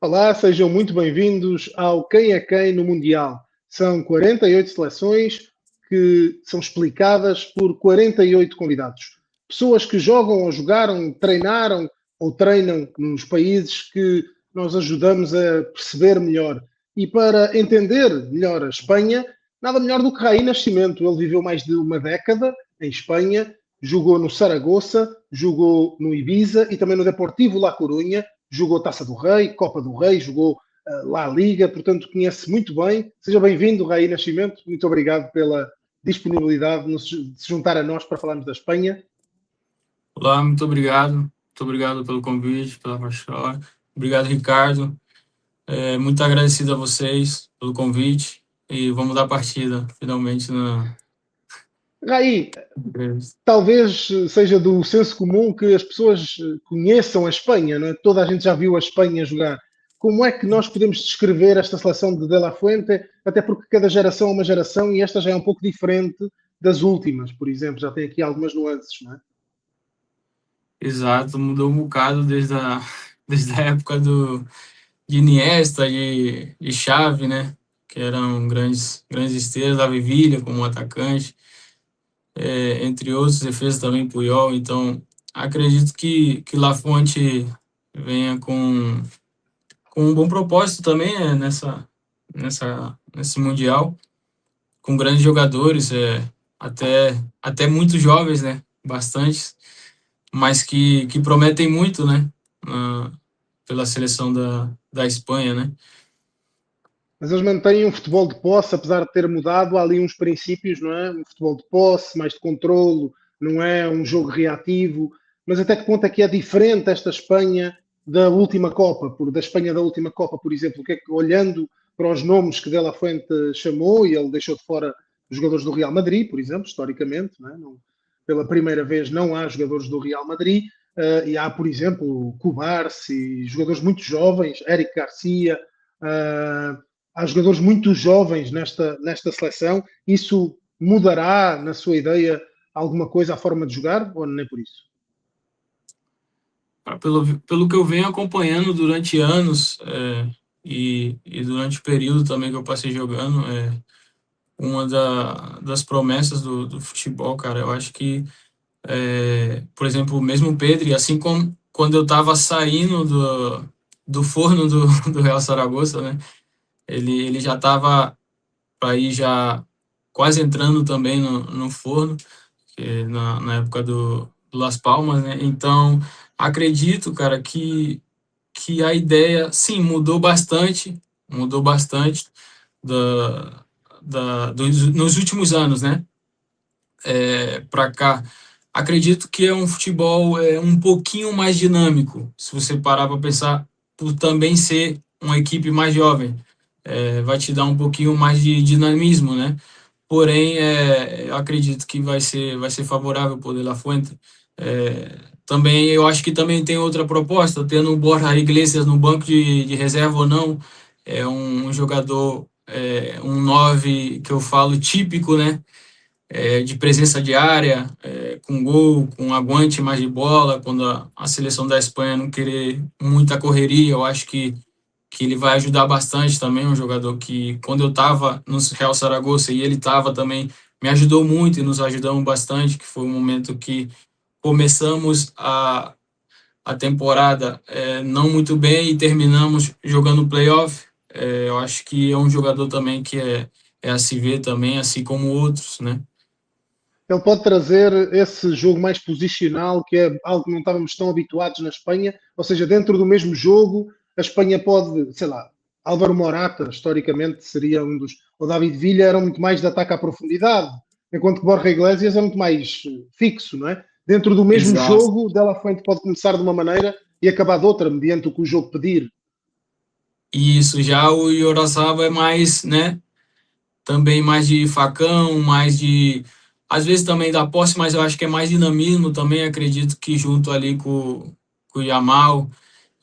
Olá, sejam muito bem-vindos ao Quem é Quem no Mundial. São 48 seleções que são explicadas por 48 convidados. Pessoas que jogam ou jogaram, treinaram ou treinam nos países que nós ajudamos a perceber melhor. E para entender melhor a Espanha, nada melhor do que Raí Nascimento. Ele viveu mais de uma década em Espanha, jogou no Saragossa, jogou no Ibiza e também no Deportivo La Coruña, jogou Taça do Rei, Copa do Rei, jogou La Liga, portanto conhece muito bem. Seja bem-vindo, Raí Nascimento. Muito obrigado pela disponibilidade de se juntar a nós para falarmos da Espanha. Olá, muito obrigado. Muito obrigado pelo convite, pela paixão. Obrigado, Ricardo. Muito agradecido a vocês pelo convite e vamos dar partida, finalmente, na Raí, entrevista. talvez seja do senso comum que as pessoas conheçam a Espanha, não é? Toda a gente já viu a Espanha jogar. Como é que nós podemos descrever esta seleção de La Fuente? Até porque cada geração é uma geração e esta já é um pouco diferente das últimas, por exemplo. Já tem aqui algumas nuances, não é? Exato, mudou um bocado desde a época de Iniesta, de Xavi, né? Que eram grandes estrelas, Davi Villa como atacante, entre outros, defesa também Puyol. Então, acredito que La Fuente venha com um bom propósito também nesse Mundial, com grandes jogadores, até muito jovens, né? Bastantes, mas que prometem muito, né? Pela seleção da Espanha, né? Mas eles mantêm um futebol de posse, apesar de ter mudado, há ali uns princípios, não é? Um futebol de posse, mais de controlo, não é um jogo reativo. Mas até que ponto é que é diferente esta Espanha da última Copa, da Espanha da última Copa, por exemplo? O que é que, olhando para os nomes que De La Fuente chamou, e ele deixou de fora os jogadores do Real Madrid, por exemplo, historicamente, não é? Não, pela primeira vez não há jogadores do Real Madrid, e há, por exemplo, Cubarsí, jogadores muito jovens, Eric Garcia, há jogadores muito jovens nesta seleção. Isso mudará, na sua ideia, alguma coisa a forma de jogar ou nem por isso? Pelo que eu venho acompanhando durante anos, e durante o período também que eu passei jogando, uma das promessas do futebol, cara. Eu acho que, por exemplo, o mesmo Pedri, assim como quando eu estava saindo do forno do Real Saragossa, né? Ele já estava para ir já quase entrando também no forno, na época do Las Palmas, né? Então, acredito, cara, que a ideia, sim, mudou bastante da, nos últimos anos, né? Para cá. Acredito que é um futebol um pouquinho mais dinâmico, se você parar para pensar, por também ser uma equipe mais jovem. Vai te dar um pouquinho mais de dinamismo, né? Porém, eu acredito que vai ser favorável para o De La Fuente. Também, eu acho que também tem outra proposta, tendo o Borja Iglesias no banco de reserva ou não, é um jogador, um 9 que eu falo típico, né? De presença de área, com gol, com aguante mais de bola, quando a seleção da Espanha não querer muita correria, eu acho que ele vai ajudar bastante também, um jogador que, quando eu estava no Real Saragossa e ele estava também, me ajudou muito e nos ajudamos bastante, que foi um momento que começamos a temporada não muito bem e terminamos jogando playoff. Eu acho que é um jogador também que é a se ver também, assim como outros, né? Ele pode trazer esse jogo mais posicional, que é algo que não estávamos tão habituados na Espanha, ou seja, dentro do mesmo jogo, a Espanha pode, sei lá, Álvaro Morata, historicamente, seria um dos. O David Villa era muito mais de ataque à profundidade, enquanto que Borja Iglesias é muito mais fixo, não é? Dentro do mesmo Exato. jogo, De La Fuente pode começar de uma maneira e acabar de outra, mediante o que o jogo pedir. Isso, já o Yorosaba é mais, né? Também mais de facão, mais de. Às vezes também da posse, mas eu acho que é mais dinamismo também. Acredito que junto ali com o Yamal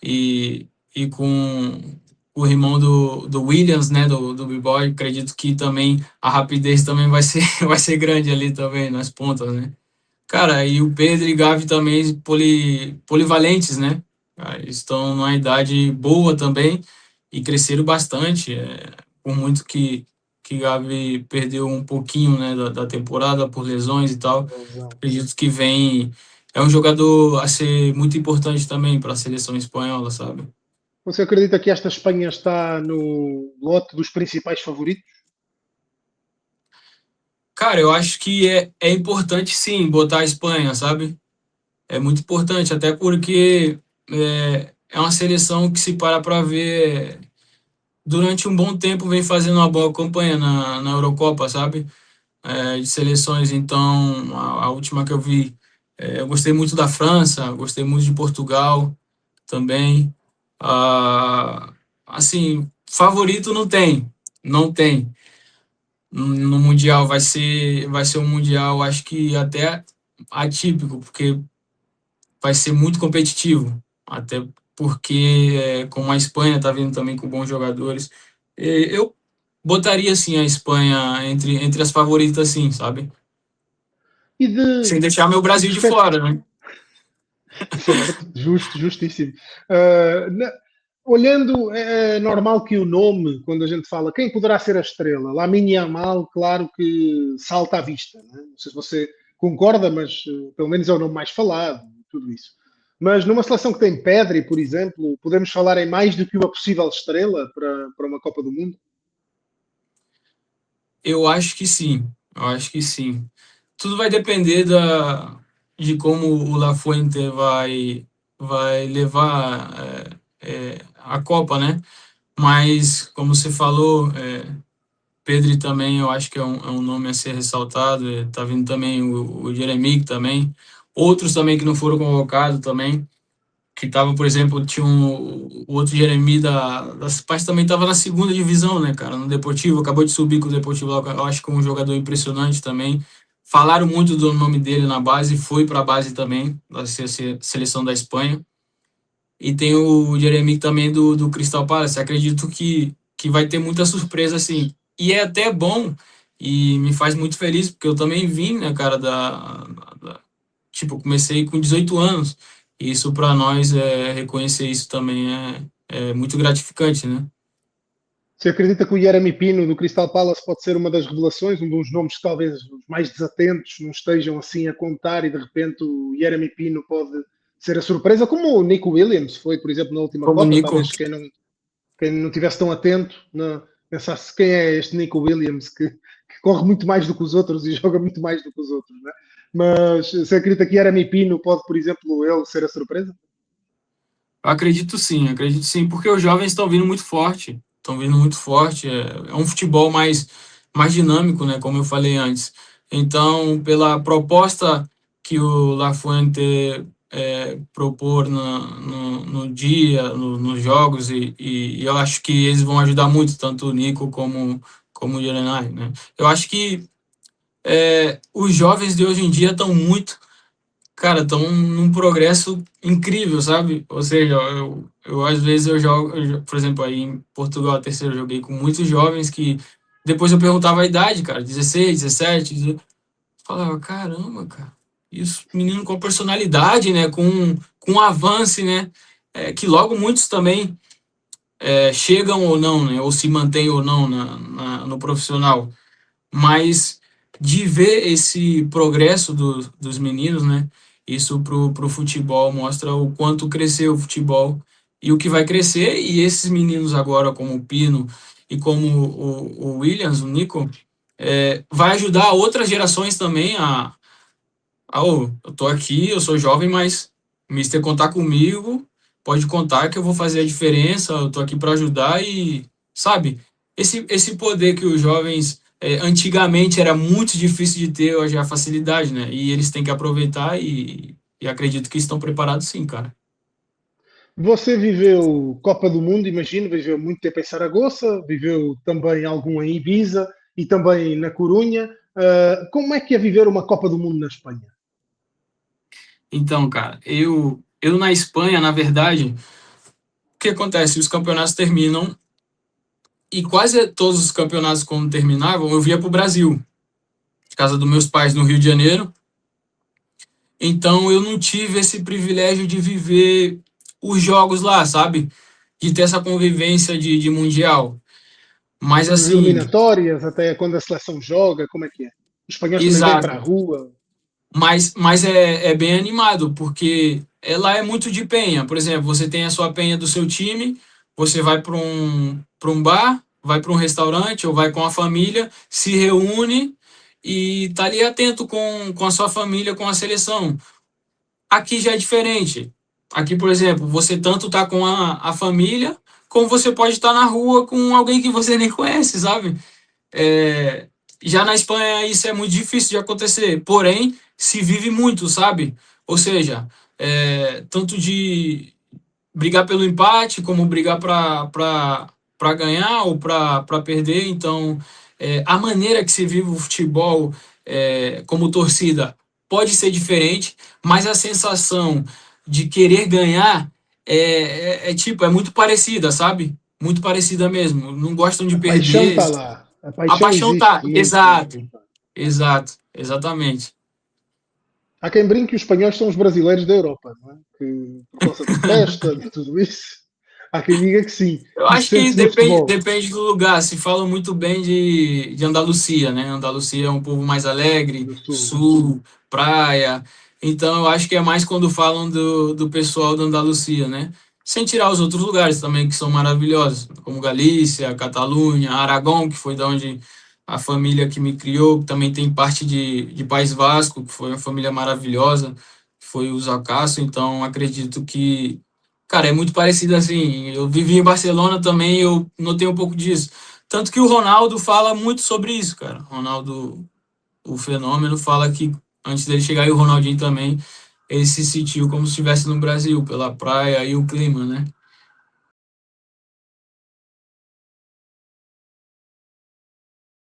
e com o irmão do Williams, né? Do B-Boy, acredito que também a rapidez também vai ser, vai ser grande ali também nas pontas, né? Cara, e o Pedro e Gavi também polivalentes, né? Estão numa idade boa também e cresceram bastante. Por muito que Gavi perdeu um pouquinho, né, da temporada por lesões e tal, Lesão. acredito que vem. É um jogador a ser muito importante também para a seleção espanhola, sabe? Você acredita que esta Espanha está no lote dos principais favoritos? Cara, eu acho que é importante sim botar a Espanha, sabe? É muito importante, até porque é uma seleção que, se parar para ver, durante um bom tempo vem fazendo uma boa campanha na Eurocopa, sabe? De seleções. Então, a última que eu vi, eu gostei muito da França, gostei muito de Portugal também. Ah, assim, favorito não tem, não tem. No Mundial vai ser um Mundial, acho que até atípico, porque vai ser muito competitivo, até porque, como a Espanha está vindo também com bons jogadores, eu botaria assim a Espanha entre as favoritas, sim, sabe? E Sem de, deixar meu de Brasil de perspectiva. fora, né? Certo, justo, justíssimo. Uh, na- Olhando, é normal que o nome, quando a gente fala quem poderá ser a estrela, Lamine Yamal, claro que salta à vista. Né? Não sei se você concorda, mas pelo menos é o nome mais falado, tudo isso. Mas numa seleção que tem Pedri, por exemplo, podemos falar em mais do que uma possível estrela para uma Copa do Mundo? Eu acho que sim, eu acho que sim. Tudo vai depender de como o Lafuente vai levar a Copa, né? Mas, como você falou, Pedri também eu acho que é um nome a ser ressaltado. Tá vindo também o Jeremic também. Outros também que não foram convocados também. Que tava, por exemplo, tinha o outro Jeremy da Spurs também estava na segunda divisão, né, cara? No Deportivo, acabou de subir com o Deportivo lá, eu acho que é um jogador impressionante também. Falaram muito do nome dele na base, foi para a base também, da seleção da Espanha. E tem o Jeremy também do Crystal Palace. Acredito que vai ter muita surpresa, assim. E é até bom e me faz muito feliz, porque eu também vim, né, cara, tipo, comecei com 18 anos. E isso para nós, reconhecer isso também é muito gratificante, né? Você acredita que o Jeremy Pino do Crystal Palace pode ser uma das revelações, um dos nomes que talvez os mais desatentos não estejam assim a contar e de repente o Jeremy Pino pode ser a surpresa, como o Nico Williams foi, por exemplo, na última Como o Copa. Nico. Talvez quem não tivesse tão atento pensasse quem é este Nico Williams que corre muito mais do que os outros e joga muito mais do que os outros. Né? Mas você acredita que Jeremy Pino pode, por exemplo, ele ser a surpresa? Acredito sim, porque os jovens estão vindo muito forte, estão vindo muito forte. É um futebol mais dinâmico, né? Como eu falei antes. Então, pela proposta que o Lafuente propor no dia, nos jogos, e eu acho que eles vão ajudar muito, tanto o Nico como o Jerenay, né? Eu acho que os jovens de hoje em dia estão muito, cara, estão num progresso incrível, sabe? Ou seja, eu às vezes por exemplo, aí em Portugal, terceiro, eu joguei com muitos jovens que depois eu perguntava a idade, cara, 16, 17, eu falava, caramba, cara, isso, menino com personalidade, né? Com avanço, né? Que logo muitos também chegam ou não, né? Ou se mantêm ou não no profissional, mas de ver esse progresso dos meninos, né? Isso pro futebol mostra o quanto cresceu o futebol e o que vai crescer. E esses meninos agora, como o Pino e como o Williams, o Nico, vai ajudar outras gerações também eu tô aqui, eu sou jovem, mas o Mister contar comigo, pode contar que eu vou fazer a diferença, eu tô aqui para ajudar e, sabe, esse poder que os jovens, antigamente era muito difícil de ter, hoje é a facilidade, né? E eles têm que aproveitar e acredito que estão preparados sim, cara. Você viveu Copa do Mundo, imagino, viveu muito tempo em Saragoça, viveu também algum em Ibiza e também na Corunha. Como é que é viver uma Copa do Mundo na Espanha? Então, cara, eu na Espanha, na verdade, o que acontece? Os campeonatos terminam e quase todos os campeonatos, quando terminavam, eu via para o Brasil, casa dos meus pais no Rio de Janeiro. Então eu não tive esse privilégio de viver os jogos lá, sabe? De ter essa convivência de mundial. Mas Nas assim, eliminatórias, até quando a seleção joga, como é que é? Os espanhóis também vêm para a exato. rua. Mas é bem animado, porque ela é muito de penha. Por exemplo, você tem a sua penha do seu time, você vai para um bar, vai para um restaurante ou vai com a família, se reúne e tá ali atento com a sua família, com a seleção. Aqui já é diferente. Aqui, por exemplo, você tanto tá com a família, como você pode estar na rua com alguém que você nem conhece, sabe? É, já na Espanha isso é muito difícil de acontecer, porém se vive muito, sabe? Ou seja, tanto de brigar pelo empate, como brigar para ganhar ou para perder. Então, a maneira que se vive o futebol como torcida pode ser diferente, mas a sensação de querer ganhar tipo, é muito parecida, sabe? Muito parecida mesmo. Não gostam de A paixão perder. está lá. A A paixão paixão existe tá. muito Exato, mesmo. exato, exatamente. Há quem brinque que os espanhóis são os brasileiros da Europa, não é? Que, por causa da festa, de tudo isso. Há quem diga que sim. Eu Isso acho que sente-se no depende, futebol. depende do lugar. Se fala muito bem de Andalucia, né? Andalucia é um povo mais alegre, Do sul. sul, praia. Então eu acho que é mais quando falam do pessoal da Andalucia, né? Sem tirar os outros lugares também que são maravilhosos, como Galícia, Catalunha, Aragão, que foi da onde a família que me criou, também tem parte de País Vasco, que foi uma família maravilhosa, que foi os Alcácio. Então acredito que cara, é muito parecido assim. Eu vivi em Barcelona também, eu notei um pouco disso. Tanto que o Ronaldo fala muito sobre isso, cara. Ronaldo, o fenômeno, fala que antes dele chegar e o Ronaldinho também, ele se sentiu como se estivesse no Brasil, pela praia e o clima, né?